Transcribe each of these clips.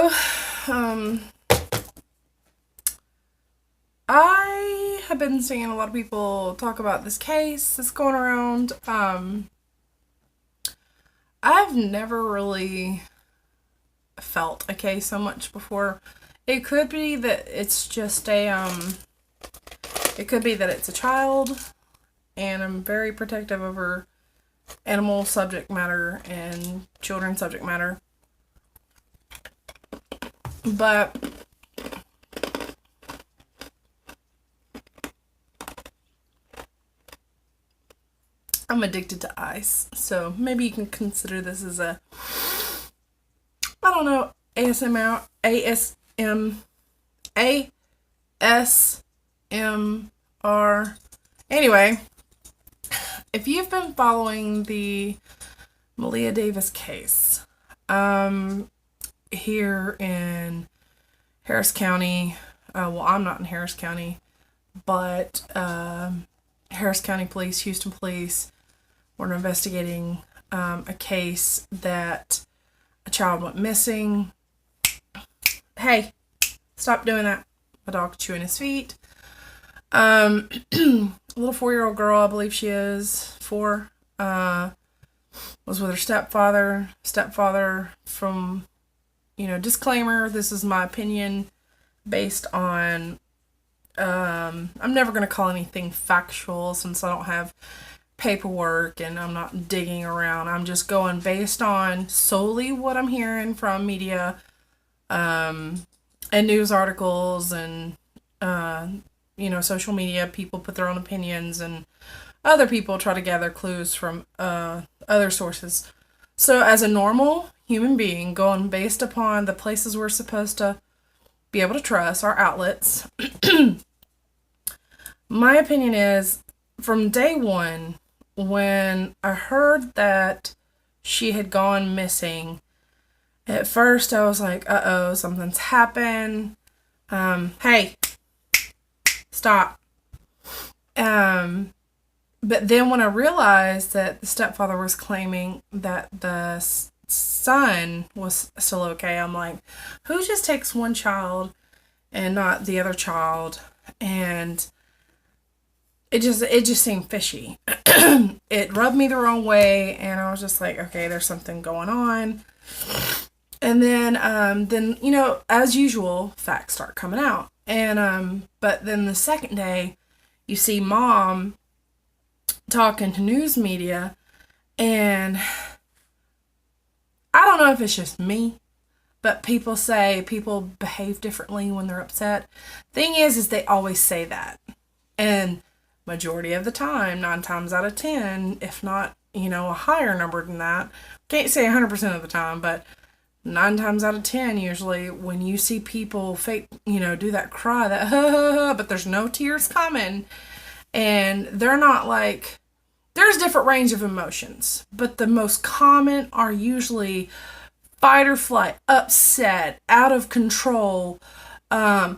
So, um, I have been seeing a lot of people talk about this case that's going around. I've never really felt a case so much before. It could be that it's just it could be that it's a child, and I'm very protective over animal subject matter and children subject matter. But I'm addicted to ice, so maybe you can consider this as I don't know, ASMR, ASMR. Anyway, if you've been following the Maleah Davis case, here in Harris County, well, I'm not in Harris County, but Harris County Police, Houston Police, were investigating a case that a child went missing. Hey, stop doing that. My dog's chewing his feet. A little 4-year-old girl, I believe she is, 4, was with her stepfather. Stepfather, from, disclaimer, this is my opinion based on, I'm never going to call anything factual since I don't have paperwork and I'm not digging around. I'm just going based on solely what I'm hearing from media, and news articles and, social media. People put their own opinions and other people try to gather clues from other sources. So as a normal human being, going based upon the places we're supposed to be able to trust, our outlets, my opinion is, from day one, when I heard that she had gone missing, at first I was like, uh-oh, something's happened. Hey, stop. But then when I realized that the stepfather was claiming that the son was still okay, I'm like, who just takes one child and not the other child? And it just seemed fishy. It rubbed me the wrong way, and I was just like, okay, there's something going on. And then as usual, facts start coming out. And but then the second day, you see mom talking to news media, and I don't know if it's just me, but people say people behave differently when they're upset. Thing is they always say that. And majority of the time, 9 times out of 10, if not, a higher number than that, can't say 100% of the time, but 9 times out of 10, usually, when you see people fake, do that cry, that but there's no tears coming, and they're not like, there's different range of emotions, but the most common are usually fight or flight, upset, out of control,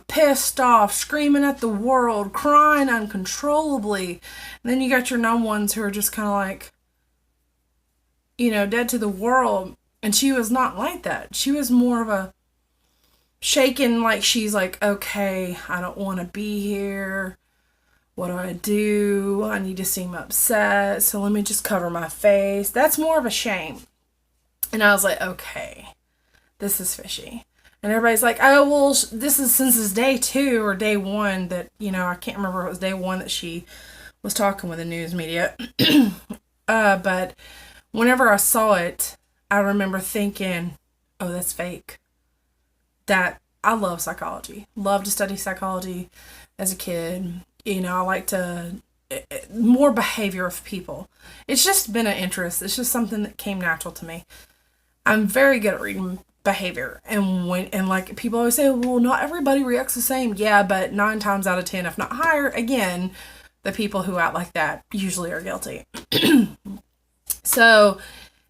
pissed off, screaming at the world, crying uncontrollably. And then you got your numb ones who are just kind of like, dead to the world. And she was not like that. She was more of a shaken, like she's like, okay, I don't want to be here. What do I do? I need to seem upset, so let me just cover my face. That's more of a shame. And I was like, okay, this is fishy. And everybody's like, oh, well, this is since it's day 2 or day 1 that, I can't remember if it was day 1 that she was talking with the news media. But whenever I saw it, I remember thinking, oh, that's fake. That, I love psychology. Love to study psychology as a kid. I like to, more behavior of people. It's just been an interest. It's just something that came natural to me. I'm very good at reading behavior. And like people always say, well, not everybody reacts the same. Yeah, but 9 times out of 10, if not higher, again, the people who act like that usually are guilty. So,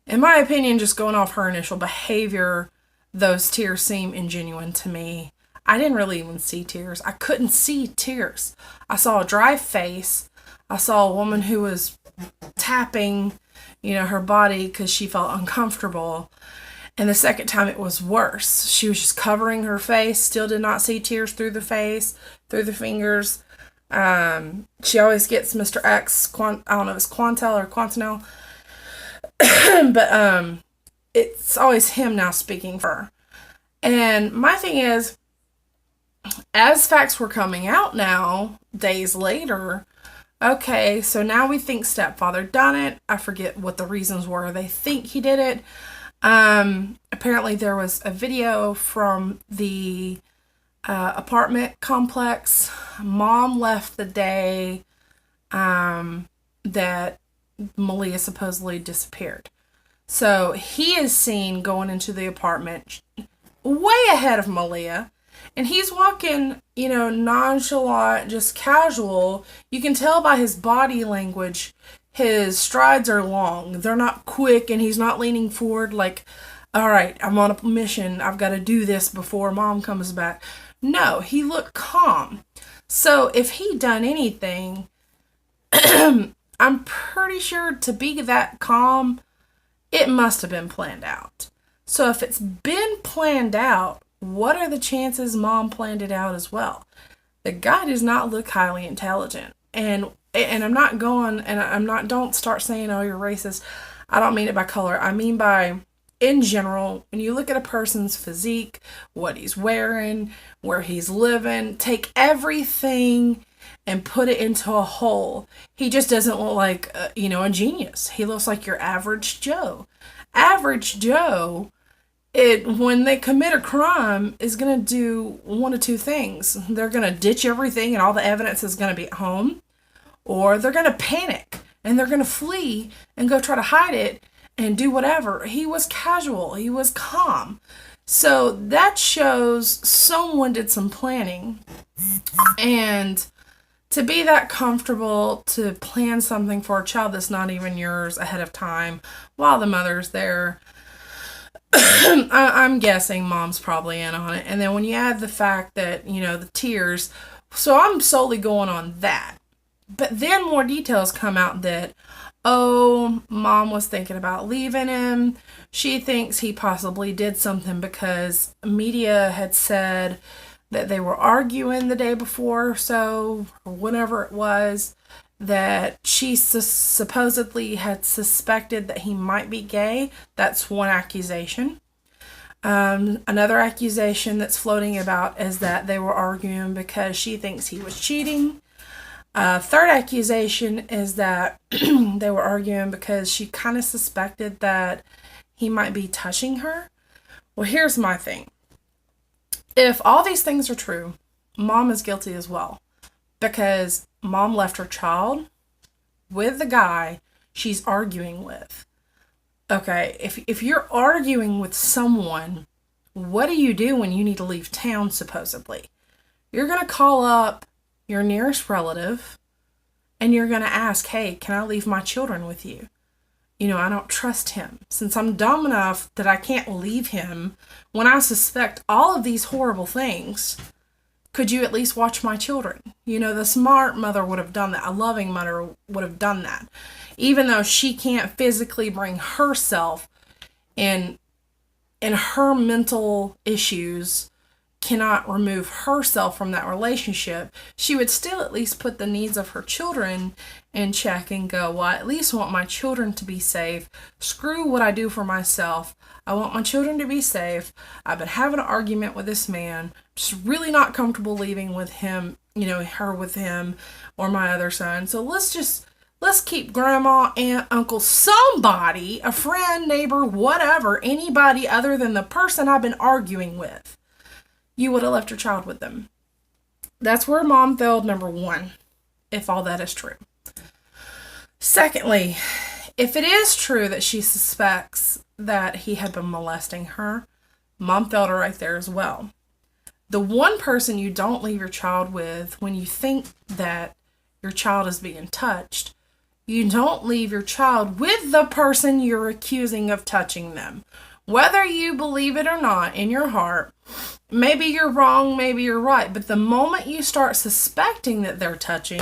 in my opinion, just going off her initial behavior, those tears seem ingenuine to me. I didn't really even see tears. I couldn't see tears. I saw a dry face. I saw a woman who was tapping, her body because she felt uncomfortable. And the second time it was worse. She was just covering her face, still did not see tears through the face, through the fingers. She always gets Mr. X, I don't know if it's Quantel or Quantanel, but it's always him now speaking for her. And my thing is, as facts were coming out now, days later, okay, so now we think stepfather done it. I forget what the reasons were. They think he did it. Apparently there was a video from the apartment complex. Mom left the day that Maleah supposedly disappeared. So he is seen going into the apartment way ahead of Maleah. And he's walking, nonchalant, just casual. You can tell by his body language, his strides are long. They're not quick, and he's not leaning forward like, all right, I'm on a mission. I've got to do this before mom comes back. No, he looked calm. So if he done anything, I'm pretty sure to be that calm, it must have been planned out. So if it's been planned out, what are the chances mom planned it out as well? The guy does not look highly intelligent. And I'm not going, and don't start saying, oh, you're racist. I don't mean it by color. I mean by, in general, when you look at a person's physique, what he's wearing, where he's living, take everything and put it into a whole. He just doesn't look like, a genius. He looks like your average Joe. Average Joe, when they commit a crime, is going to do one of two things. They're going to ditch everything and all the evidence is going to be at home, or they're going to panic and they're going to flee and go try to hide it and do whatever. He was casual. He was calm. So that shows someone did some planning. And to be that comfortable to plan something for a child that's not even yours ahead of time while the mother's there, I'm guessing mom's probably in on it. And then when you add the fact that, the tears, so I'm solely going on that. But then more details come out that, mom was thinking about leaving him. She thinks he possibly did something because media had said that they were arguing the day before or so, or whenever it was, that she supposedly had suspected that he might be gay. That's one accusation. Another accusation that's floating about is that they were arguing because she thinks he was cheating. Third accusation is that they were arguing because she kind of suspected that he might be touching her. Well, here's my thing. If all these things are true, mom is guilty as well. Because mom left her child with the guy she's arguing with. Okay, if you're arguing with someone, what do you do when you need to leave town, supposedly? You're going to call up your nearest relative and you're going to ask, hey, can I leave my children with you? I don't trust him. Since I'm dumb enough that I can't leave him when I suspect all of these horrible things, could you at least watch my children? The smart mother would have done that. A loving mother would have done that. Even though she can't physically bring herself and her mental issues cannot remove herself from that relationship, she would still at least put the needs of her children in check and go, well, I at least want my children to be safe. Screw what I do for myself. I want my children to be safe. I've been having an argument with this man. Just really not comfortable leaving with him, her with him or my other son. So let's keep grandma, aunt, uncle, somebody, a friend, neighbor, whatever, anybody other than the person I've been arguing with. You would have left your child with them. That's where mom failed, number one, if all that is true. Secondly, if it is true that she suspects that he had been molesting her, mom failed her right there as well. The one person you don't leave your child with when you think that your child is being touched, you don't leave your child with the person you're accusing of touching them. Whether you believe it or not in your heart, maybe you're wrong, maybe you're right, but the moment you start suspecting that they're touching,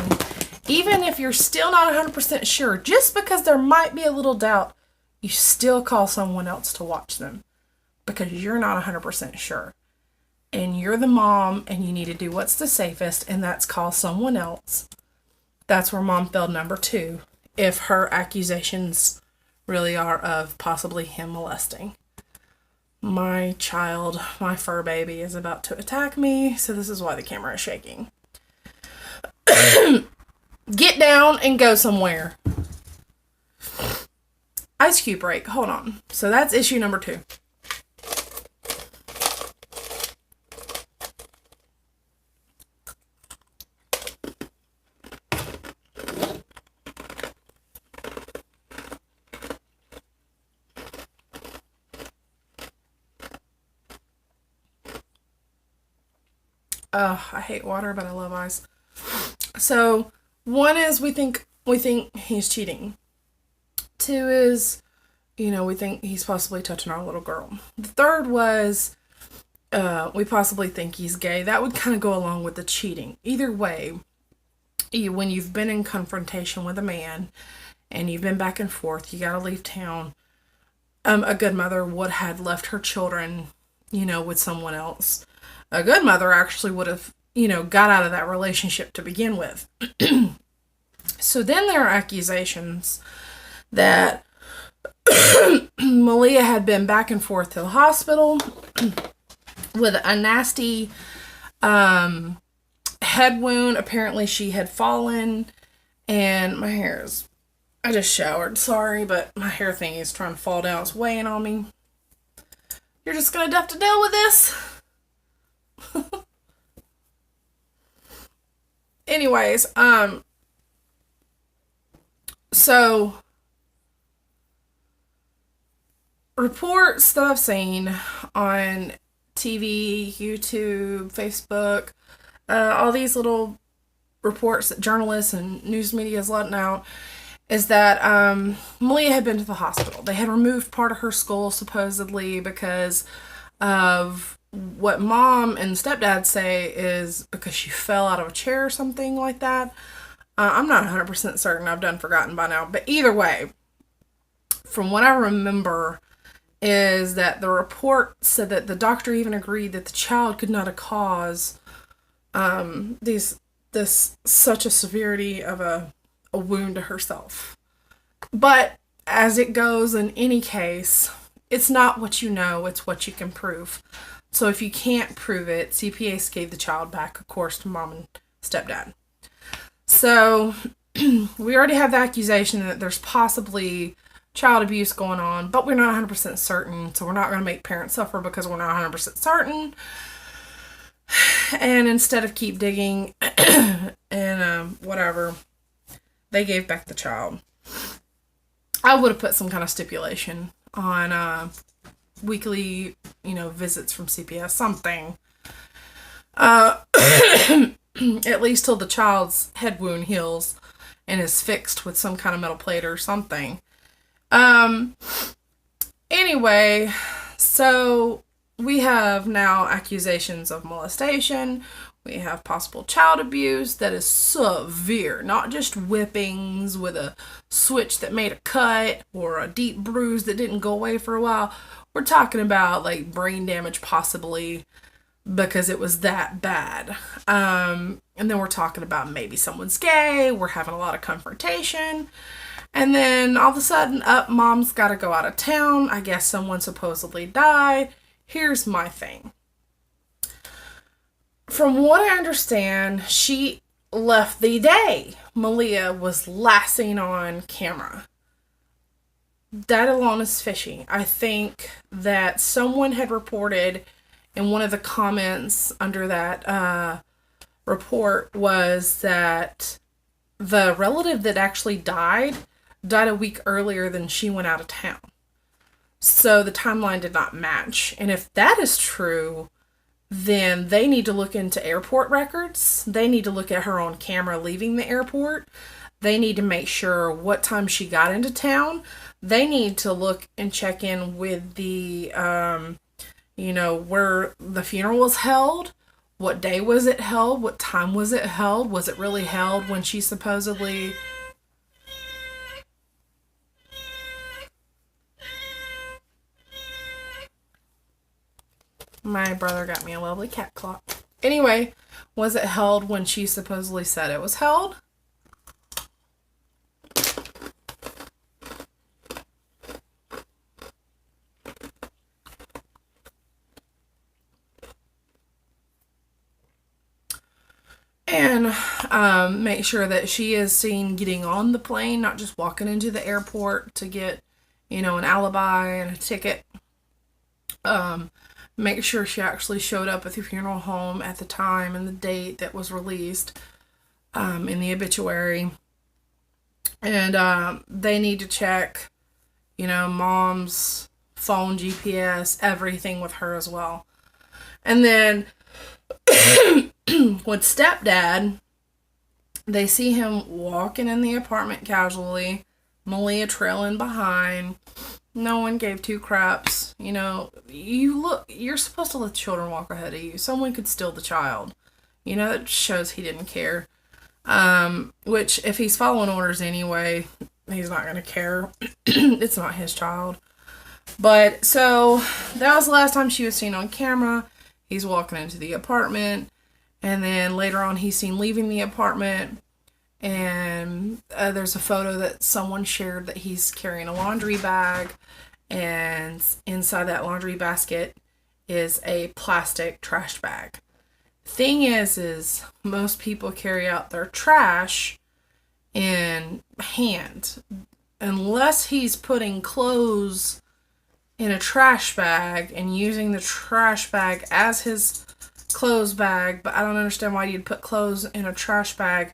even if you're still not 100% sure, just because there might be a little doubt, you still call someone else to watch them. because you're not 100% sure. And you're the mom and you need to do what's the safest, and that's call someone else. That's where mom failed number 2, if her accusations really are of possibly him molesting. My child, my fur baby, is about to attack me, so this is why the camera is shaking. Get down and go somewhere. Ice cube break. Hold on. So that's issue number 2. I hate water, but I love ice. So, 1 is we think he's cheating. 2 is, we think he's possibly touching our little girl. The 3rd was we possibly think he's gay. That would kind of go along with the cheating. Either way, when you've been in confrontation with a man and you've been back and forth, you got to leave town. A good mother would have left her children, with someone else. A good mother actually would have, got out of that relationship to begin with. So then there are accusations that Maleah had been back and forth to the hospital with a nasty head wound. Apparently she had fallen, and my hair is... I just showered, sorry, but my hair thing is trying to fall down. It's weighing on me. You're just going to have to deal with this. Anyways, so reports that I've seen on TV, YouTube, Facebook, all these little reports that journalists and news media is letting out is that Maleah had been to the hospital. They had removed part of her skull supposedly because of what mom and stepdad say is because she fell out of a chair or something like that. I'm not 100% certain. I've done forgotten by now. But either way, from what I remember, is that the report said that the doctor even agreed that the child could not have caused this such a severity of a wound to herself. But as it goes in any case, it's not what you know, it's what you can prove. So if you can't prove it, CPS gave the child back, of course, to mom and stepdad. So we already have the accusation that there's possibly child abuse going on, but we're not 100% certain. So we're not going to make parents suffer because we're not 100% certain. And instead of keep digging and whatever, they gave back the child. I would have put some kind of stipulation on weekly, visits from CPS, something. At least till the child's head wound heals and is fixed with some kind of metal plate or something. Anyway, so we have now accusations of molestation. We have possible child abuse that is severe, not just whippings with a switch that made a cut or a deep bruise that didn't go away for a while. We're talking about like brain damage possibly because it was that bad. And then we're talking about maybe someone's gay. We're having a lot of confrontation. And then all of a sudden, mom's got to go out of town. I guess someone supposedly died. Here's my thing. From what I understand, she left the day Maleah was last seen on camera. That alone is fishy. I think that someone had reported in one of the comments under that report was that the relative that actually died a week earlier than she went out of town. So the timeline did not match. And if that is true, then they need to look into airport records. They need to look at her on camera leaving the airport. They need to make sure what time she got into town. They need to look and check in with the, where the funeral was held. What day was it held? What time was it held? Was it really held when she supposedly... My brother got me a lovely cat clock. Anyway, was it held when she supposedly said it was held? And make sure that she is seen getting on the plane, not just walking into the airport to get, an alibi and a ticket. Make sure she actually showed up at the funeral home at the time and the date that was released in the obituary. And they need to check, mom's phone, GPS, everything with her as well. And then with stepdad, they see him walking in the apartment casually, Maleah trailing behind. No one gave two craps. You're supposed to let children walk ahead of you. Someone could steal the child. It shows he didn't care. Which, if he's following orders anyway, he's not going to care. It's not his child. But, so, that was the last time she was seen on camera. He's walking into the apartment. And then later on, he's seen leaving the apartment. And there's a photo that someone shared that he's carrying a laundry bag. And inside that laundry basket is a plastic trash bag. Thing is most people carry out their trash in hand. Unless he's putting clothes in a trash bag and using the trash bag as his clothes bag. But I don't understand why you'd put clothes in a trash bag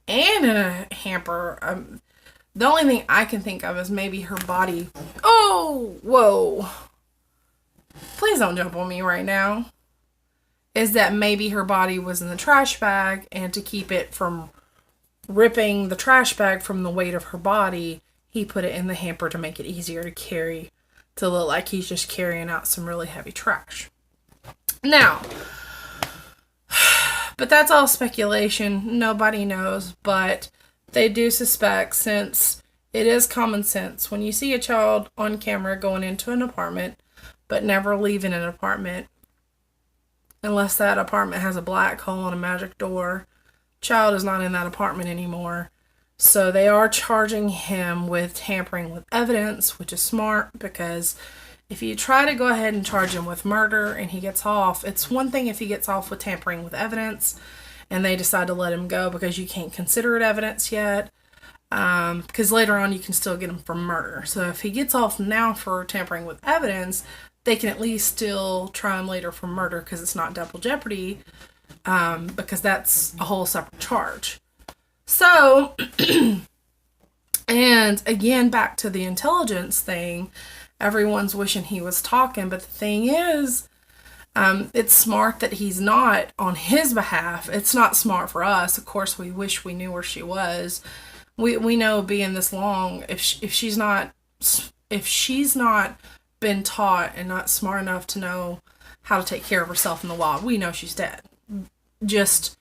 and in a hamper. The only thing I can think of is maybe her body. Oh, whoa. Please don't jump on me right now. Is that maybe her body was in the trash bag, and to keep it from ripping the trash bag from the weight of her body, he put it in the hamper to make it easier to carry, to look like he's just carrying out some really heavy trash. Now, but that's all speculation. Nobody knows, but they do suspect, since it is common sense. When you see a child on camera going into an apartment, but never leaving an apartment, unless that apartment has a black hole and a magic door, child is not in that apartment anymore. So they are charging him with tampering with evidence, which is smart, because if you try to go ahead and charge him with murder and he gets off, it's one thing if he gets off with tampering with evidence and they decide to let him go because you can't consider it evidence yet. Because later on you can still get him for murder. So if he gets off now for tampering with evidence, they can at least still try him later for murder because it's not double jeopardy, because that's a whole separate charge. So, and again, back to the intelligence thing, everyone's wishing he was talking, but the thing is, it's smart that he's not on his behalf. It's not smart for us. Of course, we wish we knew where she was. We know being this long, if she's not been taught and not smart enough to know how to take care of herself in the wild, we know she's dead. Just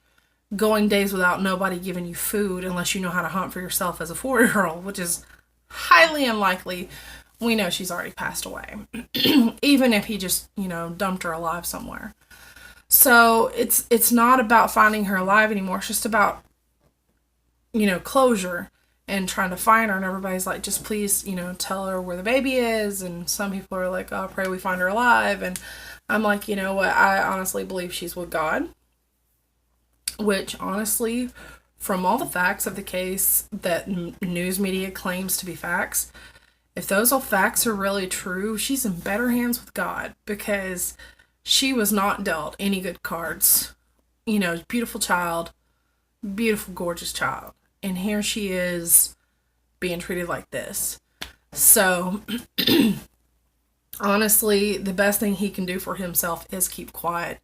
going days without nobody giving you food unless you know how to hunt for yourself as a 4-year-old, which is highly unlikely. We know she's already passed away. Even if he just, dumped her alive somewhere. So it's not about finding her alive anymore. It's just about, closure and trying to find her. And everybody's like, just please, tell her where the baby is. And some people are like, oh, pray we find her alive. And I'm like, you know what? I honestly believe she's with God. Which, honestly, from all the facts of the case that news media claims to be facts, if those facts are really true, she's in better hands with God, because she was not dealt any good cards. Beautiful child, beautiful, gorgeous child. And here she is being treated like this. So, honestly, the best thing he can do for himself is keep quiet,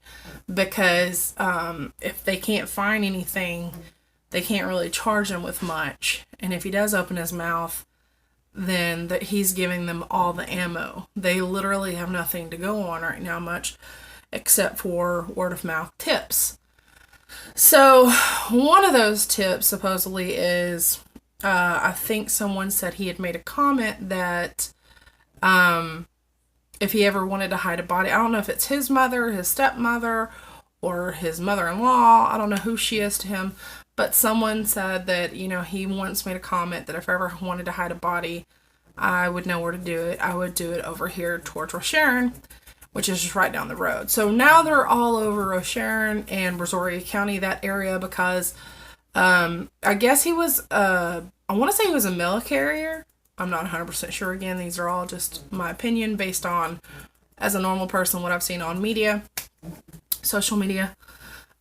because if they can't find anything, they can't really charge him with much. And if he does open his mouth, then that he's giving them all the ammo. They literally have nothing to go on right now much, except for word of mouth tips. So one of those tips supposedly is, I think someone said he had made a comment that if he ever wanted to hide a body. I don't know if it's his mother, his stepmother, or his mother-in-law. I don't know who she is to him. But someone said that, he once made a comment that if I ever wanted to hide a body, I would know where to do it. I would do it over here towards Rosharon, which is just right down the road. So now they're all over Rosharon and Brazoria County, that area, because I guess he was, I want to say he was a mail carrier. I'm not 100% sure. Again, these are all just my opinion based on, as a normal person, what I've seen on media, social media.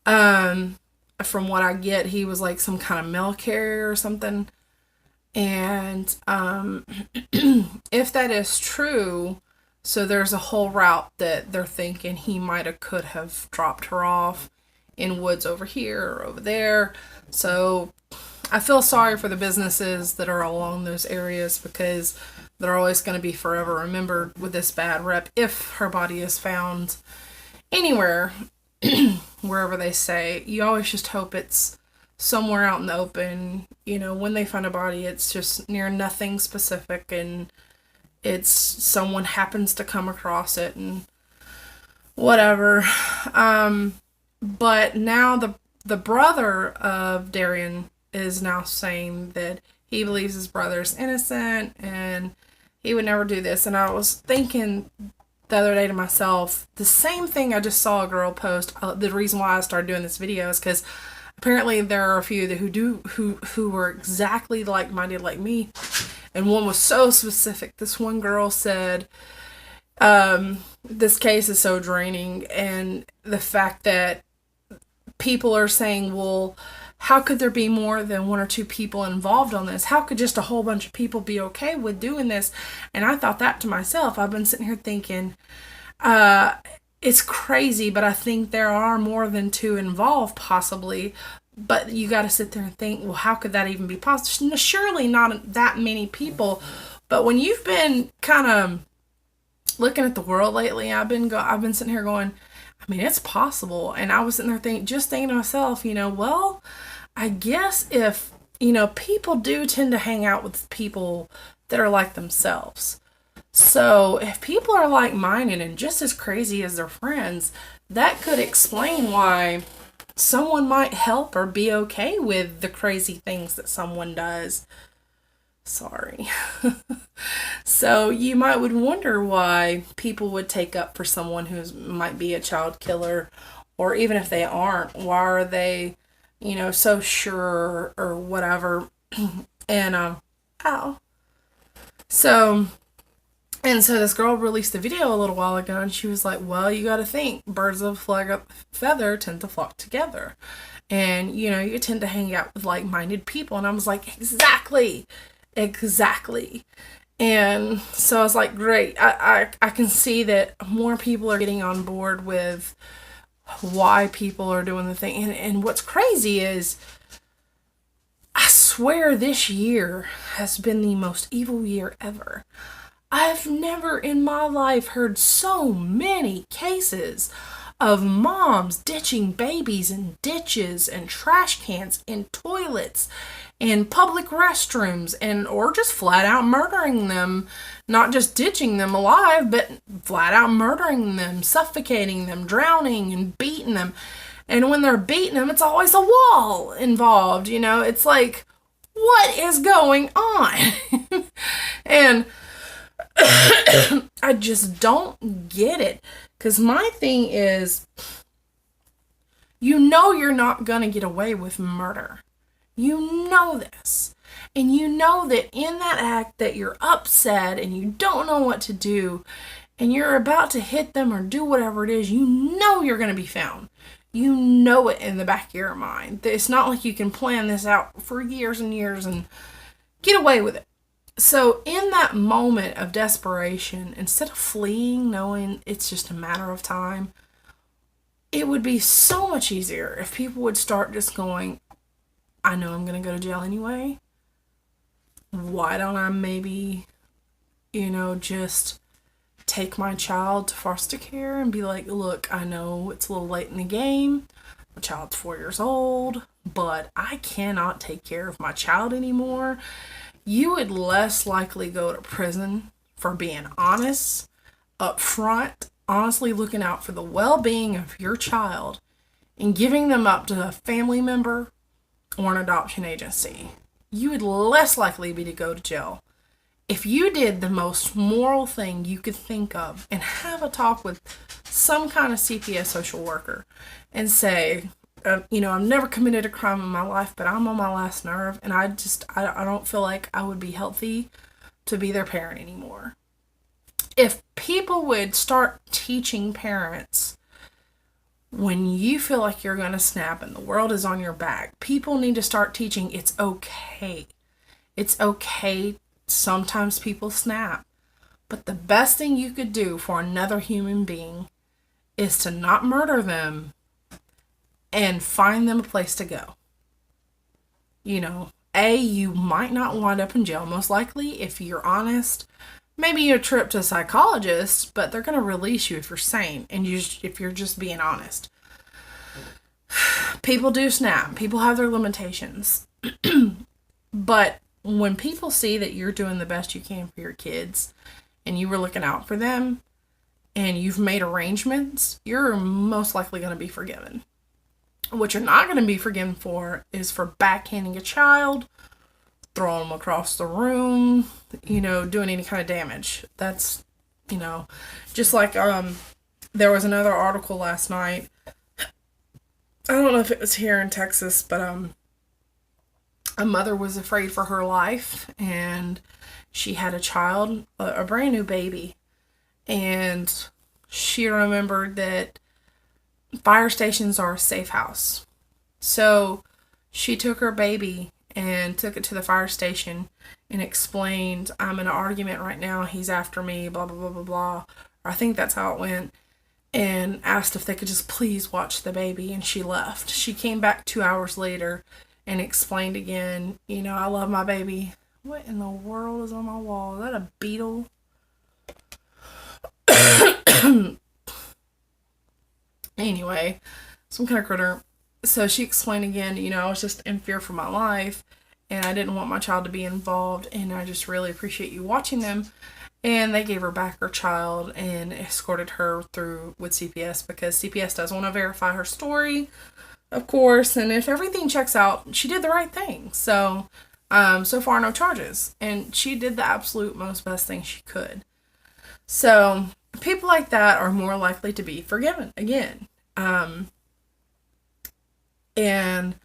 From what I get, he was like some kind of mail carrier or something. And if that is true, so there's a whole route that they're thinking he could have dropped her off in woods over here or over there. So I feel sorry for the businesses that are along those areas, because they're always going to be forever remembered with this bad rep if her body is found anywhere, wherever they say. You always just hope it's somewhere out in the open. When they find a body, it's just near nothing specific, and it's someone happens to come across it and whatever. But now the brother of Darian is now saying that he believes his brother's innocent and he would never do this. And I was thinking the other day to myself, the same thing I just saw a girl post. The reason why I started doing this video is because apparently there are a few who were exactly like-minded like me. And one was so specific. This one girl said, this case is so draining, and the fact that people are saying, well, how could there be more than one or two people involved on this? How could just a whole bunch of people be okay with doing this? And I thought that to myself. I've been sitting here thinking, it's crazy, but I think there are more than two involved, possibly. But you got to sit there and think, well, how could that even be possible? Surely not that many people. But when you've been kind of looking at the world lately, I've been sitting here going, I mean, it's possible. And I was sitting there thinking to myself, well, I guess if, people do tend to hang out with people that are like themselves. So if people are like-minded and just as crazy as their friends, that could explain why someone might help or be okay with the crazy things that someone does. Sorry. So you would wonder why people would take up for someone who might be a child killer, or even if they aren't, why are they, so sure or whatever. And So this girl released a video a little while ago, and she was like, well, you got to think, birds of a feather tend to flock together. And, you tend to hang out with like-minded people. And I was like, exactly. And so I was like, great. I can see that more people are getting on board with why people are doing the thing. And what's crazy is, I swear this year has been the most evil year ever. I've never in my life heard so many cases of moms ditching babies in ditches and trash cans in toilets and public restrooms, or just flat out murdering them. Not just ditching them alive, but flat out murdering them, suffocating them, drowning, and beating them. And when they're beating them, it's always a wall involved. It's like, what is going on? And I just don't get it. Because my thing is, you're not going to get away with murder. You know this. And you know that in that act that you're upset and you don't know what to do, and you're about to hit them or do whatever it is, you know you're going to be found. You know it in the back of your mind. It's not like you can plan this out for years and years and get away with it. So in that moment of desperation, instead of fleeing, knowing it's just a matter of time, it would be so much easier if people would start just going, I know I'm going to go to jail anyway. Why don't I maybe, just take my child to foster care and be like, look, I know it's a little late in the game. My child's 4 years old, but I cannot take care of my child anymore. You would less likely go to prison for being honest, up front, honestly looking out for the well-being of your child and giving them up to a family member or an adoption agency, you would less likely be to go to jail. If you did the most moral thing you could think of and have a talk with some kind of CPS social worker and say, I've never committed a crime in my life, but I'm on my last nerve, and I don't feel like I would be healthy to be their parent anymore. If people would start teaching parents, when you feel like you're going to snap and the world is on your back, people need to start teaching it's okay. It's okay. Sometimes people snap. But the best thing you could do for another human being is to not murder them and find them a place to go. You might not wind up in jail, most likely, if you're honest. Maybe a trip to a psychologist, but they're going to release you if you're sane and if you're just being honest. People do snap. People have their limitations. But when people see that you're doing the best you can for your kids and you were looking out for them and you've made arrangements, you're most likely going to be forgiven. What you're not going to be forgiven for is for backhanding a child, throwing them across the room, doing any kind of damage. That's, just like there was another article last night. I don't know if it was here in Texas, but a mother was afraid for her life, and she had a child, a brand new baby, and she remembered that fire stations are a safe house. So she took her baby and took it to the fire station and explained, I'm in an argument right now, he's after me, blah, blah, blah, blah, blah. I think that's how it went. And asked if they could just please watch the baby, and she left. She came back 2 hours later and explained again, I love my baby. What in the world is on my wall? Is that a beetle? Anyway, some kind of critter. So she explained again, I was just in fear for my life, and I didn't want my child to be involved, and I just really appreciate you watching them. And they gave her back her child and escorted her through with CPS, because CPS does want to verify her story, of course, and if everything checks out, she did the right thing. So, so far, no charges, and she did the absolute most best thing she could. So, people like that are more likely to be forgiven, again. And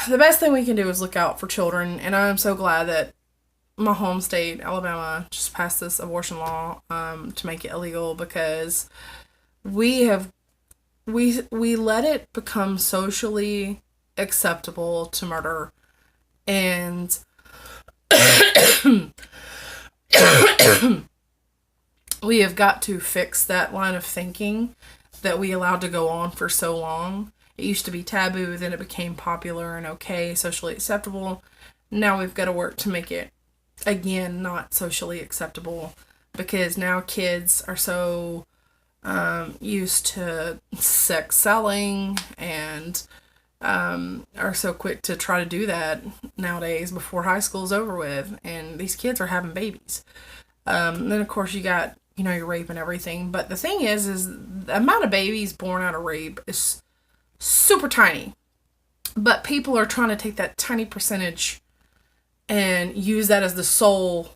the best thing we can do is look out for children, and I'm so glad that my home state, Alabama, just passed this abortion law to make it illegal, because we let it become socially acceptable to murder, and we have got to fix that line of thinking that we allowed to go on for so long. It used to be taboo, then it became popular and okay, socially acceptable. Now we've got to work to make it, again, not socially acceptable, because now kids are so used to sex selling and are so quick to try to do that nowadays before high school's over with, and these kids are having babies. Then of course you got, your rape and everything, but the thing is the amount of babies born out of rape is super tiny, but people are trying to take that tiny percentage and use that as the sole,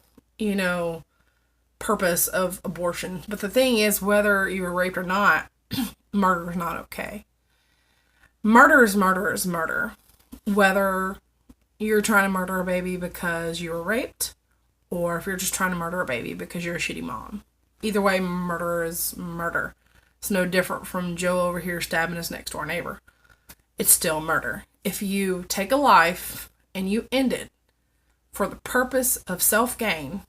purpose of abortion. But the thing is, whether you were raped or not, murder is not okay. Murder is murder is murder. Whether you're trying to murder a baby because you were raped, or if you're just trying to murder a baby because you're a shitty mom. Either way, murder is murder. It's no different from Joe over here stabbing his next door neighbor. It's still murder. If you take a life and you end it for the purpose of self-gain,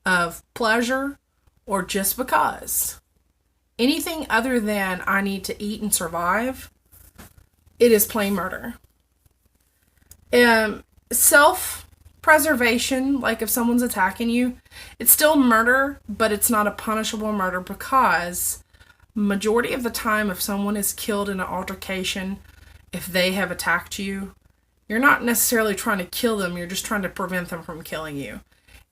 of pleasure, or just because, anything other than I need to eat and survive, it is plain murder. Self-preservation, like if someone's attacking you, it's still murder, but it's not a punishable murder, because majority of the time if someone is killed in an altercation, if they have attacked you, you're not necessarily trying to kill them, you're just trying to prevent them from killing you.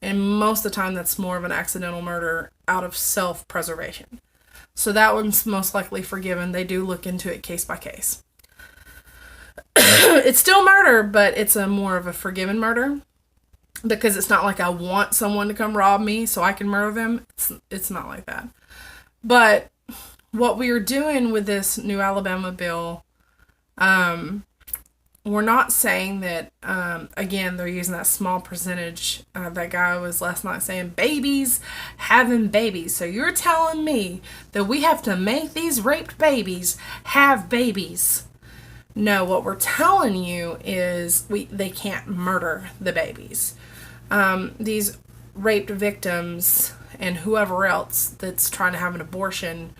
And most of the time, that's more of an accidental murder out of self-preservation. So that one's most likely forgiven. They do look into it case by case. It's still murder, but it's a more of a forgiven murder. Because it's not like I want someone to come rob me so I can murder them. It's not like that. But what we are doing with this new Alabama bill, we're not saying that, again, they're using that small percentage. That guy was last night saying babies having babies. So you're telling me that we have to make these raped babies have babies. No, what we're telling you is they can't murder the babies. These raped victims and whoever else that's trying to have an abortion,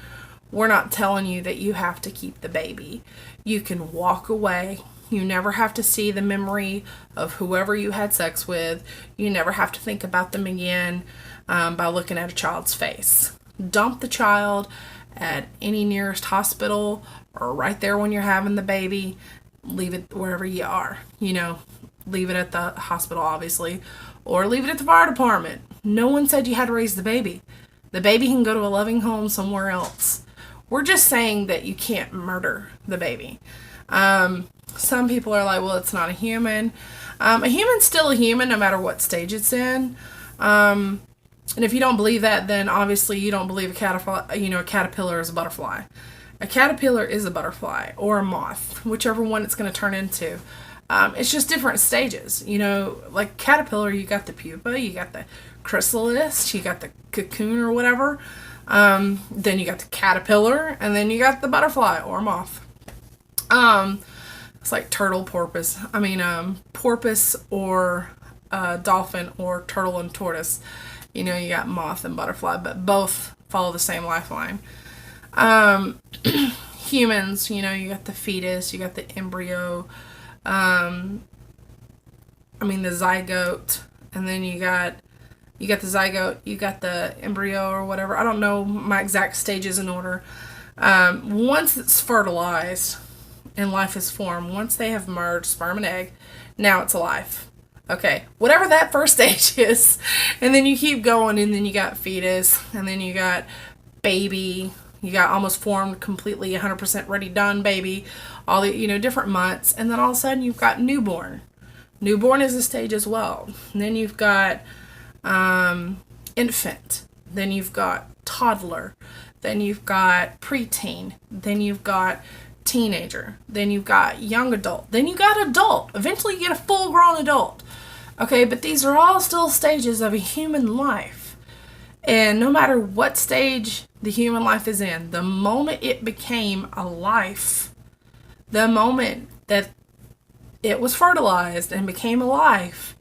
we're not telling you that you have to keep the baby. You can walk away. You never have to see the memory of whoever you had sex with. You never have to think about them again by looking at a child's face. Dump the child at any nearest hospital or right there when you're having the baby. Leave it wherever you are. Leave it at the hospital, obviously, or leave it at the fire department. No one said you had to raise the baby. The baby can go to a loving home somewhere else. We're just saying that you can't murder the baby. Some people are like, well, it's not a human. A human's still a human no matter what stage it's in. And if you don't believe that, then obviously you don't believe a caterpillar is a butterfly. A caterpillar is a butterfly or a moth, whichever one it's going to turn into. It's just different stages. Like caterpillar, you got the pupa, you got the chrysalis, you got the cocoon or whatever. Then you got the caterpillar, and then you got the butterfly or moth. It's like porpoise or dolphin, or turtle and tortoise. You got moth and butterfly, but both follow the same lifeline. Humans, you got the fetus, you got the embryo, the zygote, and then you got the zygote, you got the embryo or whatever. I don't know my exact stages in order. Once it's fertilized and life is formed, once they have merged, sperm and egg, now it's alive. Okay, whatever that first stage is, and then you keep going, and then you got fetus, and then you got baby, you got almost formed, completely 100% ready, done baby, all the, different months, and then all of a sudden you've got newborn. Newborn is a stage as well. And then you've got infant, then you've got toddler, then you've got preteen, then you've got teenager, then you've got young adult, then you got adult. Eventually you get a full-grown adult. Okay, but these are all still stages of a human life. And no matter what stage the human life is in, the moment it became a life, the moment that it was fertilized and became a life,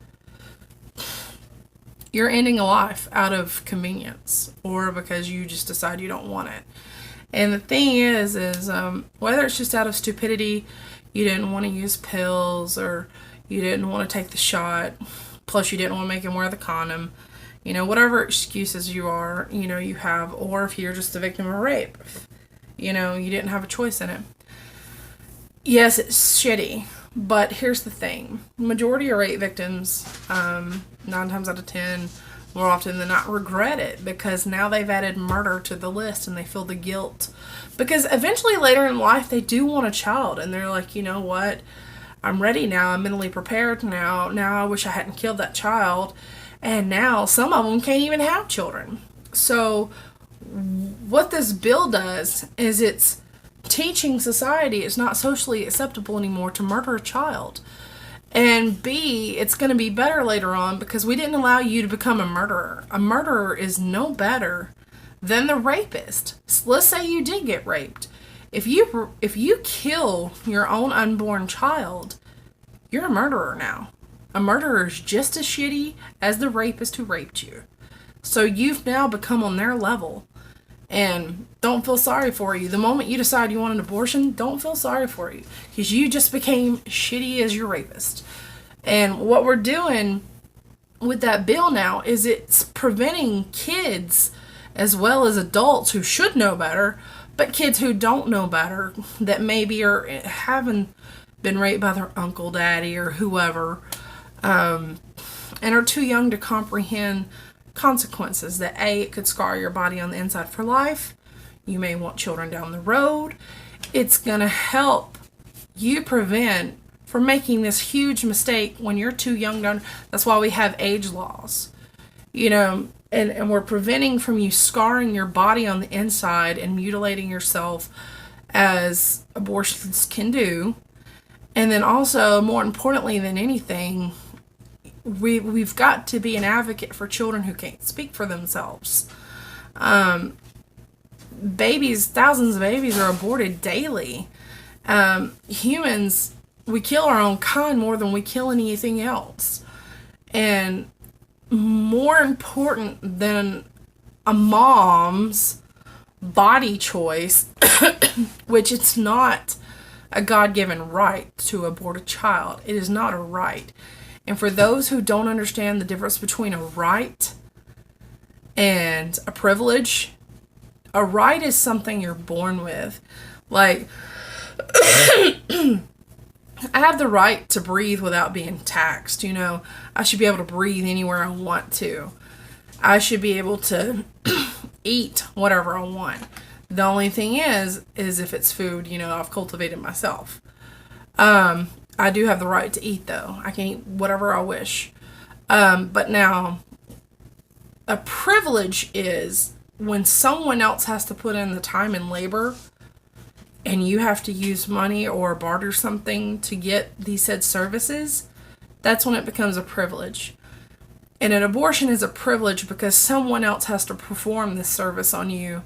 you're ending a life out of convenience or because you just decide you don't want it. And the thing is whether it's just out of stupidity, you didn't want to use pills, or you didn't want to take the shot, plus you didn't want to make him wear the condom, whatever excuses you have, or if you're just a victim of rape, you didn't have a choice in it. Yes, it's shitty, but here's the thing. Majority of rape victims, 9 times out of 10, more often than not, regret it because now they've added murder to the list and they feel the guilt. Because eventually later in life, they do want a child and they're like, you know what? I'm ready now. I'm mentally prepared now. Now I wish I hadn't killed that child. And now some of them can't even have children. So what this bill does is it's teaching society it's not socially acceptable anymore to murder a child. And B, it's going to be better later on because we didn't allow you to become a murderer. A murderer is no better than the rapist. Let's say you did get raped. If you kill your own unborn child, you're a murderer now. A murderer is just as shitty as the rapist who raped you. So you've now become on their level. And don't feel sorry for you. The moment you decide you want an abortion, don't feel sorry for you. Because you just became shitty as your rapist. And what we're doing with that bill now is it's preventing kids as well as adults who should know better, but kids who don't know better, that maybe haven't been raped by their uncle, daddy, or whoever, and and are too young to comprehend consequences. That A, it could scar your body on the inside for life. You may want children down the road. It's going to help you prevent from making this huge mistake when you're too young. That's why we have age laws, and we're preventing from you scarring your body on the inside and mutilating yourself as abortions can do. And then also, more importantly than anything, we've got to be an advocate for children who can't speak for themselves. Thousands of babies are aborted daily. Humans, we kill our own kind more than we kill anything else. And more important than a mom's body choice, which it's not a God-given right to abort a child. It is not a right. And for those who don't understand the difference between a right and a privilege, a right is something you're born with. Like, I have the right to breathe without being taxed, I should be able to breathe anywhere I want to. I should be able to eat whatever I want. The only thing is if it's food, I've cultivated myself. I do have the right to eat, though. I can eat whatever I wish. But now, a privilege is when someone else has to put in the time and labor, and you have to use money or barter something to get these said services. That's when it becomes a privilege. And an abortion is a privilege because someone else has to perform this service on you.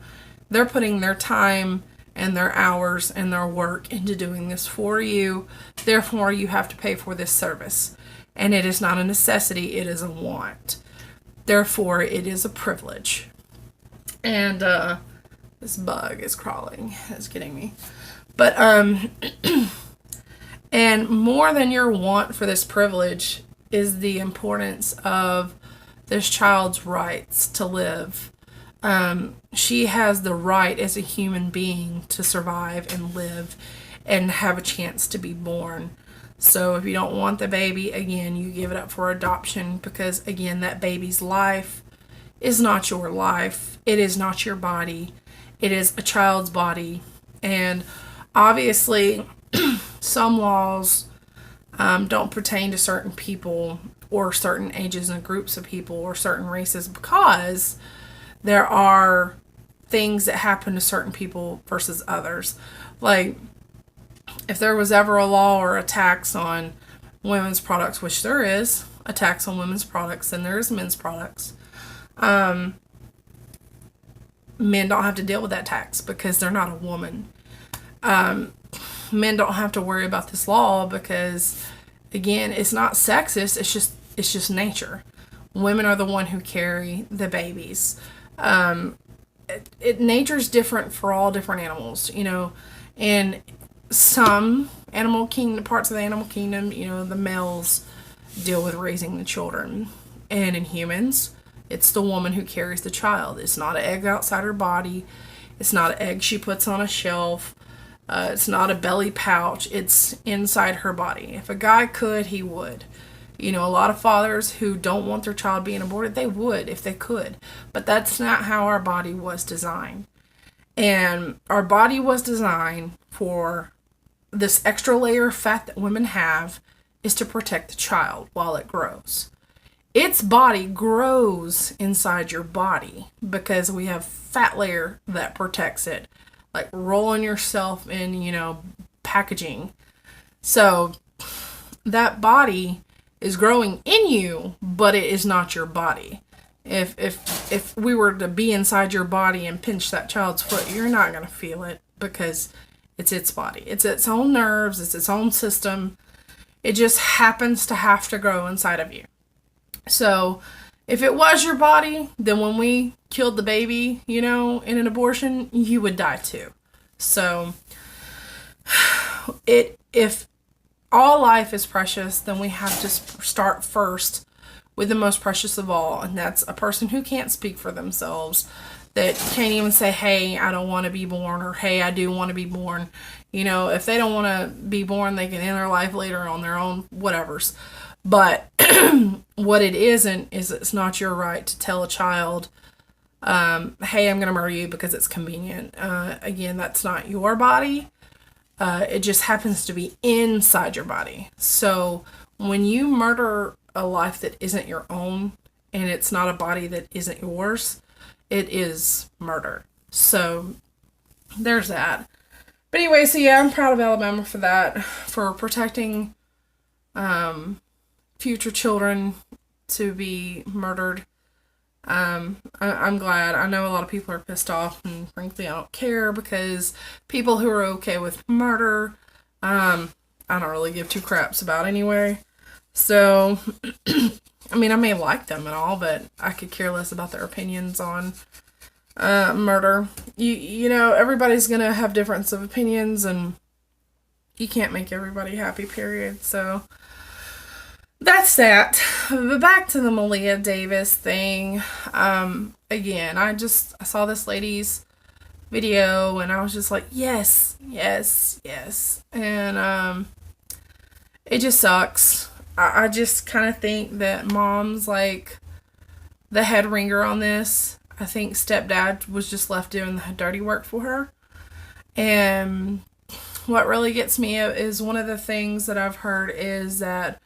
They're putting their time and their hours and their work into doing this for you. Therefore, you have to pay for this service. And it is not a necessity, it is a want. Therefore, it is a privilege. And this bug is crawling. It's getting me. But, and more than your want for this privilege is the importance of this child's rights to live. She has the right as a human being to survive and live and have a chance to be born. So if you don't want the baby, again, you give it up for adoption because, again, that baby's life is not your life. It is not your body. It is a child's body. And obviously, some laws don't pertain to certain people or certain ages and groups of people or certain races because there are things that happen to certain people versus others. Like, if there was ever a law or a tax on women's products, which there is a tax on women's products and there is men's products, men don't have to deal with that tax because they're not a woman. Men don't have to worry about this law because, again, it's not sexist. It's just nature. Women are the one who carry the babies. Nature's different for all different animals, and some parts of the animal kingdom, the males deal with raising the children. And in humans, it's the woman who carries the child. It's not an egg outside her body. It's not an egg she puts on a shelf. It's not a belly pouch. It's inside her body. If a guy could, he would. A lot of fathers who don't want their child being aborted, they would if they could. But that's not how our body was designed. And our body was designed for this extra layer of fat that women have is to protect the child while it grows. Its body grows inside your body because we have fat layer that protects it. Like rolling yourself in, packaging. So that body is growing in you, but it is not your body. If we were to be inside your body and pinch that child's foot, you're not going to feel it because it's its body. It's its own nerves. It's its own system. It just happens to have to grow inside of you. So if it was your body, then when we killed the baby, in an abortion, you would die too. So if all life is precious, then we have to start first with the most precious of all, and that's a person who can't speak for themselves, that can't even say, hey, I don't want to be born, or hey, I do want to be born. If they don't want to be born, they can end their life later on their own whatevers. But what it isn't is it's not your right to tell a child, hey, I'm going to murder you because it's convenient. Again, that's not your body. It just happens to be inside your body. So when you murder a life that isn't your own and it's not a body that isn't yours, it is murder. So there's that. But anyway, so yeah, I'm proud of Alabama for that, for protecting future children to be murdered. I'm glad. I know a lot of people are pissed off, and frankly, I don't care, because people who are okay with murder, I don't really give two craps about anyway. So, I mean, I may like them and all, but I could care less about their opinions on murder. You know, everybody's gonna have difference of opinions, and you can't make everybody happy, period. So that's that. But back to the Maleah Davis thing. Again, I saw this lady's video and I was just like, yes, yes, yes. And it just sucks. I just kind of think that mom's like the head ringer on this. I think stepdad was just left doing the dirty work for her. And what really gets me is one of the things that I've heard is that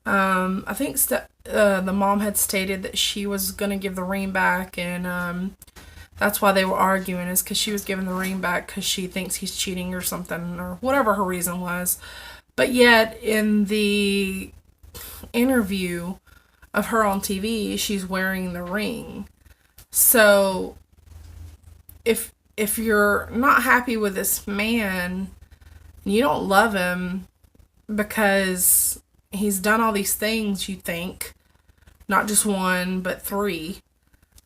I think the mom had stated that she was going to give the ring back, and that's why they were arguing, is because she was giving the ring back because she thinks he's cheating or something, or whatever her reason was. But yet, in the interview of her on TV, she's wearing the ring. So, if you're not happy with this man, and you don't love him because he's done all these things, you think, not just one, but three.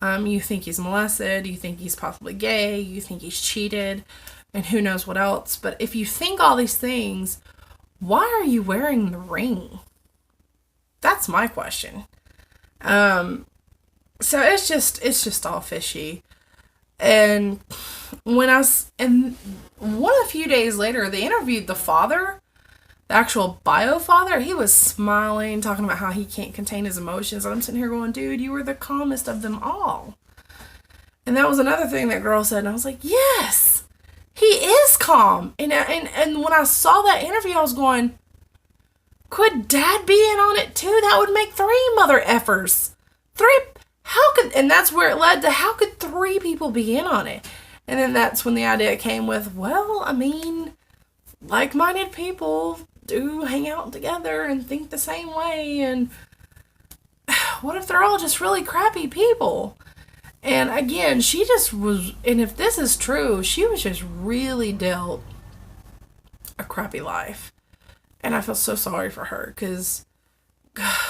You think he's molested, you think he's possibly gay, you think he's cheated, and who knows what else. But if you think all these things, why are you wearing the ring? That's my question. So it's just all fishy. And and a few days later, they interviewed the father, the actual bio father. He was smiling, talking about how he can't contain his emotions. And I'm sitting here going, dude, you were the calmest of them all. And that was another thing that girl said. And I was like, yes, he is calm. And when I saw that interview, I was going, could dad be in on it too? That would make 3 mother effers. And that's where it led to, how could 3 people be in on it? And then that's when the idea came with, well, I mean, like-minded people do hang out together and think the same way, and what if they're all just really crappy people? And again, she just was, and if this is true, she was just really dealt a crappy life. And I feel so sorry for her, because,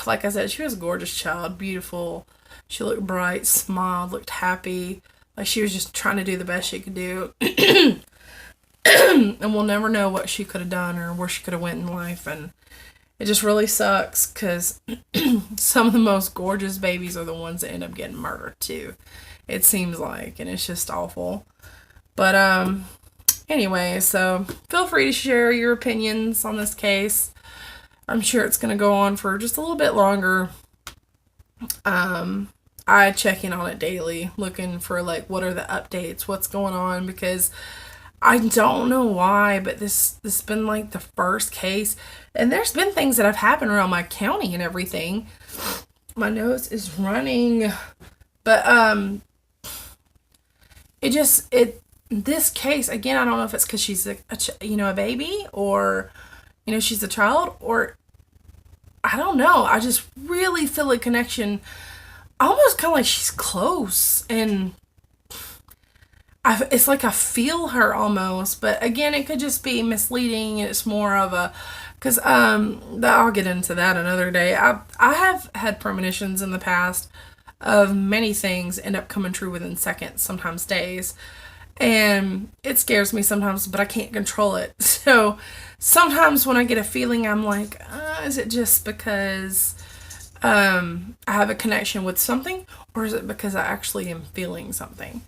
like I said, she was a gorgeous child, beautiful. She looked bright, smiled, looked happy, like she was just trying to do the best she could do. And we'll never know what she could have done or where she could have went in life. And it just really sucks, because some of the most gorgeous babies are the ones that end up getting murdered too, it seems like. And it's just awful. But anyway, so feel free to share your opinions on this case. I'm sure it's going to go on for just a little bit longer. I check in on it daily, looking for like, what are the updates, what's going on, because I don't know why, but this has been like the first case, and there's been things that have happened around my county and everything. My nose is running, but this case, again, I don't know if it's because she's a baby, or she's a child, or I don't know. I just really feel a connection, almost kind of like she's close, and it's like I feel her almost. But again, it could just be misleading, and it's more of a, because I'll get into that another day. I have had premonitions in the past of many things end up coming true within seconds, sometimes days. And it scares me sometimes, but I can't control it. So sometimes when I get a feeling, I'm like, is it just because I have a connection with something, or is it because I actually am feeling something?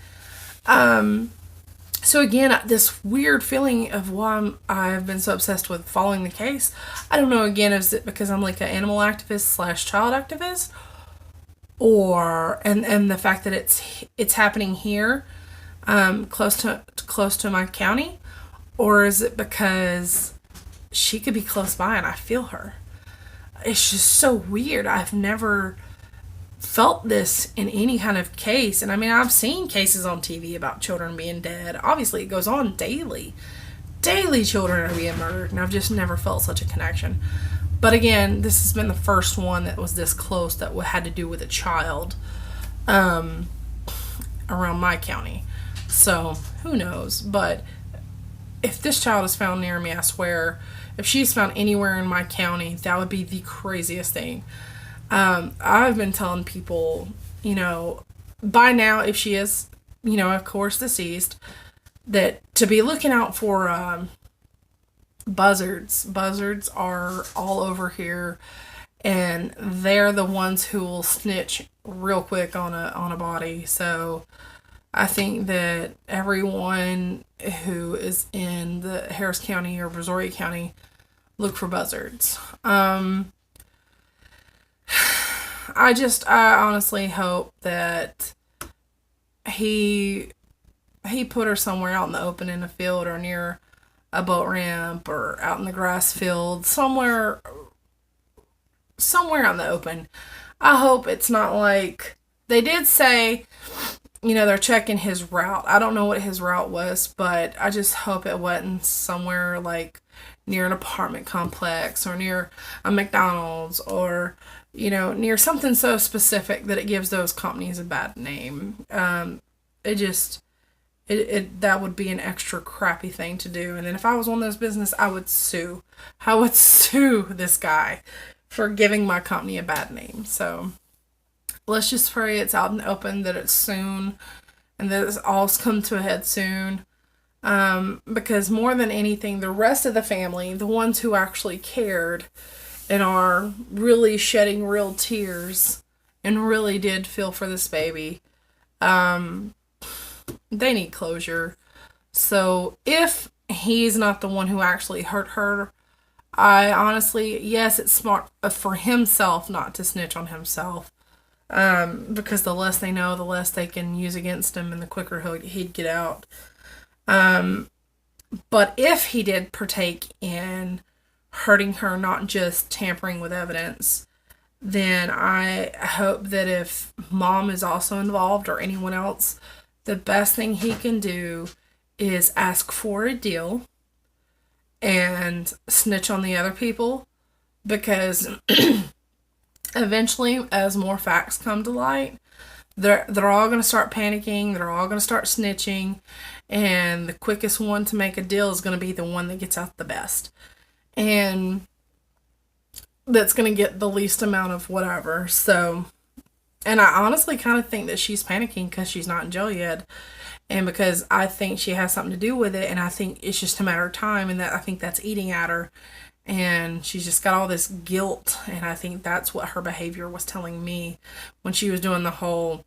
So again, this weird feeling of why I've been so obsessed with following the case. I don't know. Again, is it because I'm like an animal activist slash child activist, or and the fact that it's happening here, close to my county, or is it because she could be close by and I feel her? It's just so weird. I've never felt this in any kind of case. And I mean, I've seen cases on TV about children being dead. Obviously, it goes on daily. Daily, children are being murdered, and I've just never felt such a connection. But again, this has been the first one that was this close that had to do with a child around my county. So, who knows? But if this child is found near me, I swear, if she's found anywhere in my county, that would be the craziest thing. I've been telling people, by now, if she is, of course, deceased, that to be looking out for buzzards. Buzzards are all over here, and they're the ones who will snitch real quick on a body. So I think that everyone who is in the Harris County or Brazoria County, look for buzzards. I honestly hope that he put her somewhere out in the open in a field or near a boat ramp or out in the grass field, somewhere out in the open. I hope it's not like they did say, they're checking his route. I don't know what his route was, but I just hope it wasn't somewhere like near an apartment complex or near a McDonald's or near something so specific that it gives those companies a bad name. That would be an extra crappy thing to do. And then if I was on those business, I would sue. I would sue this guy for giving my company a bad name. So let's just pray it's out in the open, that it's soon, and that it's all come to a head soon. Because more than anything, the rest of the family, the ones who actually cared and are really shedding real tears and really did feel for this baby, they need closure. So if he's not the one who actually hurt her, I honestly, yes, it's smart for himself not to snitch on himself. Because the less they know, the less they can use against him, and the quicker he'd get out. But if he did partake in hurting her, not just tampering with evidence, then I hope that if mom is also involved or anyone else, the best thing he can do is ask for a deal and snitch on the other people, because eventually, as more facts come to light, they're all going to start panicking, they're all going to start snitching, and the quickest one to make a deal is going to be the one that gets out the best. And that's going to get the least amount of whatever. So, and I honestly kind of think that she's panicking because she's not in jail yet. And because I think she has something to do with it, and I think it's just a matter of time, and that I think that's eating at her. And she's just got all this guilt, and I think that's what her behavior was telling me when she was doing the whole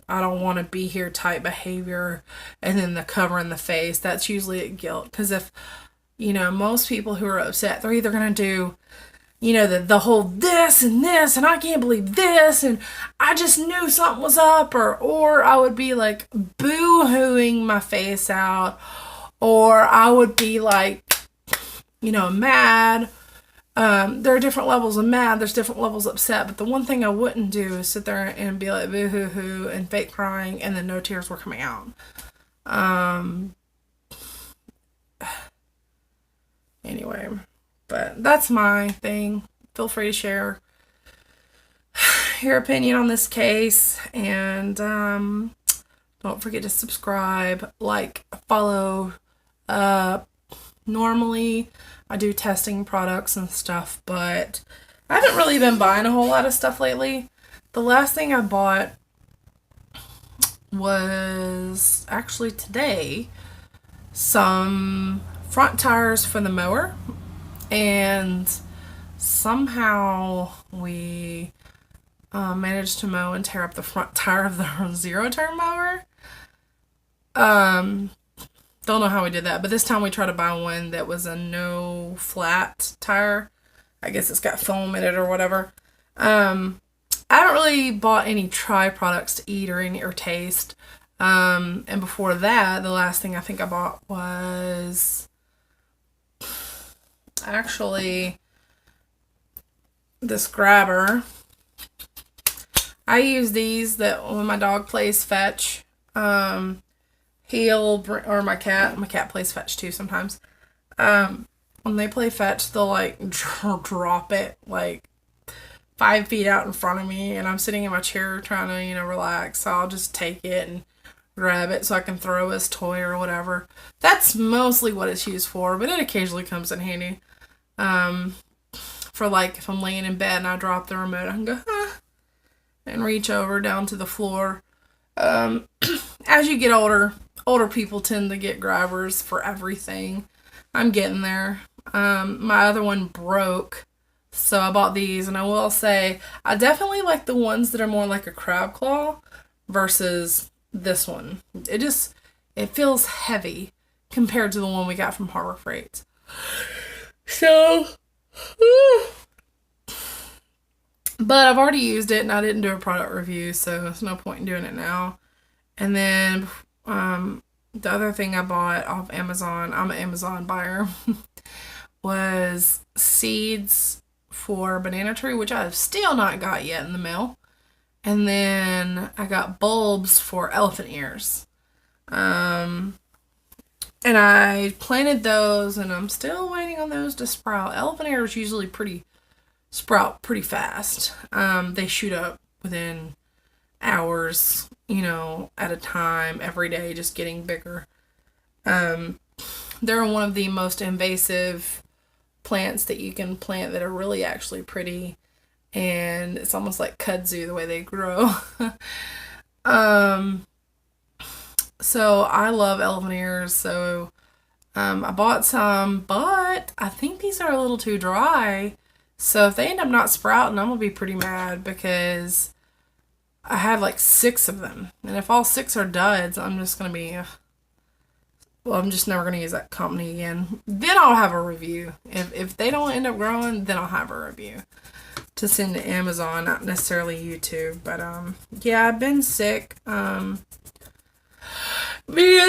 I don't want to be here type behavior, and then the cover in the face. That's usually a guilt, because if most people who are upset, they're either going to do the whole this and I can't believe this, and I just knew something was up, or I would be like boo-hooing my face out, or I would be like mad. There are different levels of mad, there's different levels of upset, but the one thing I wouldn't do is sit there and be like boo-hoo-hoo and fake crying and then no tears were coming out. Anyway, but that's my thing. Feel free to share your opinion on this case, and don't forget to subscribe, like, follow. Normally I do testing products and stuff, but I haven't really been buying a whole lot of stuff lately. The last thing I bought was actually today, some front tires for the mower, and somehow we managed to mow and tear up the front tire of the zero turn mower. Don't know how we did that, but this time we tried to buy one that was a no flat tire. I guess it's got foam in it or whatever. I haven't really bought any try products to eat or taste. And before that, the last thing I think I bought was actually this grabber. I use these that when my dog plays fetch. Or my cat plays fetch too sometimes. When they play fetch, they'll like drop it like 5 feet out in front of me, and I'm sitting in my chair trying to, relax. So I'll just take it and grab it so I can throw his toy or whatever. That's mostly what it's used for, but it occasionally comes in handy. For like if I'm laying in bed and I drop the remote, I can go, and reach over down to the floor. As you get older people tend to get grabbers for everything. I'm getting there. My other one broke, so I bought these, and I will say I definitely like the ones that are more like a crab claw versus this one. It feels heavy compared to the one we got from Harbor Freight. So, but I've already used it and I didn't do a product review, so there's no point in doing it now. And then the other thing I bought off Amazon, I'm an Amazon buyer, was seeds for banana tree, which I've still not got yet in the mail. And then I got bulbs for elephant ears. And I planted those, and I'm still waiting on those to sprout. Elephant ears usually sprout pretty fast. They shoot up within hours, at a time, every day, just getting bigger. They're one of the most invasive plants that you can plant that are really actually pretty, and it's almost like kudzu the way they grow. So I love elephant ears, so I bought some, but I think these are a little too dry. So if they end up not sprouting, I'm gonna be pretty mad because I have like 6 of them. And if all 6 are duds, I'm just gonna be, I'm just never gonna use that company again. Then I'll have a review. If they don't end up growing, then I'll have a review to send to Amazon, not necessarily YouTube. But yeah, I've been sick. Me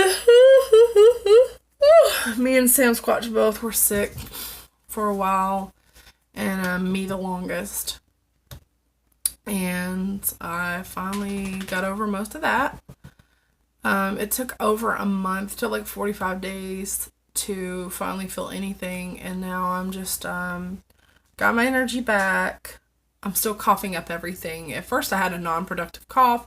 and Sam Squatch both were sick for a while, and me the longest. And I finally got over most of that. It took over a month to like 45 days to finally feel anything, and now I'm just got my energy back. I'm still coughing up everything. At first I had a non-productive cough.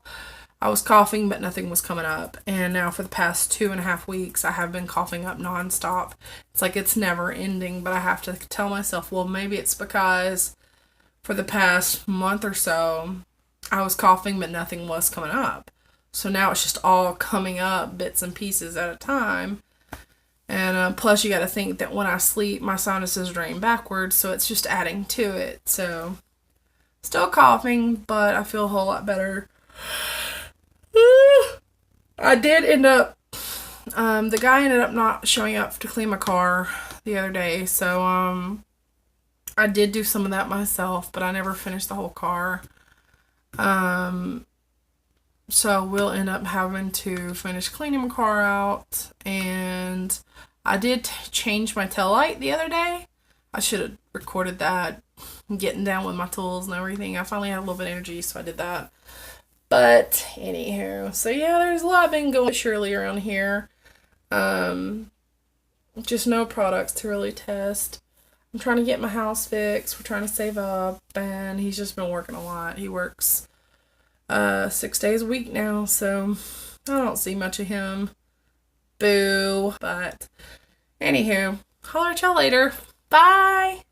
I was coughing, but nothing was coming up. And now for the past 2.5 weeks, I have been coughing up nonstop. It's like it's never ending, but I have to tell myself, well, maybe it's because for the past month or so, I was coughing, but nothing was coming up. So now it's just all coming up, bits and pieces at a time. And plus, you got to think that when I sleep, my sinuses drain backwards, so it's just adding to it. So, still coughing, but I feel a whole lot better. I did end up, the guy ended up not showing up to clean my car the other day, so I did do some of that myself, but I never finished the whole car. So we'll end up having to finish cleaning my car out, and I did change my taillight the other day. I should have recorded that, getting down with my tools and everything. I finally had a little bit of energy, so I did that. But anywho, so yeah, there's a lot been going surely around here. Just no products to really test. I'm trying to get my house fixed. We're trying to save up, and he's just been working a lot. He works 6 days a week now, so I don't see much of him. Boo. But anywho, holler at y'all later. Bye.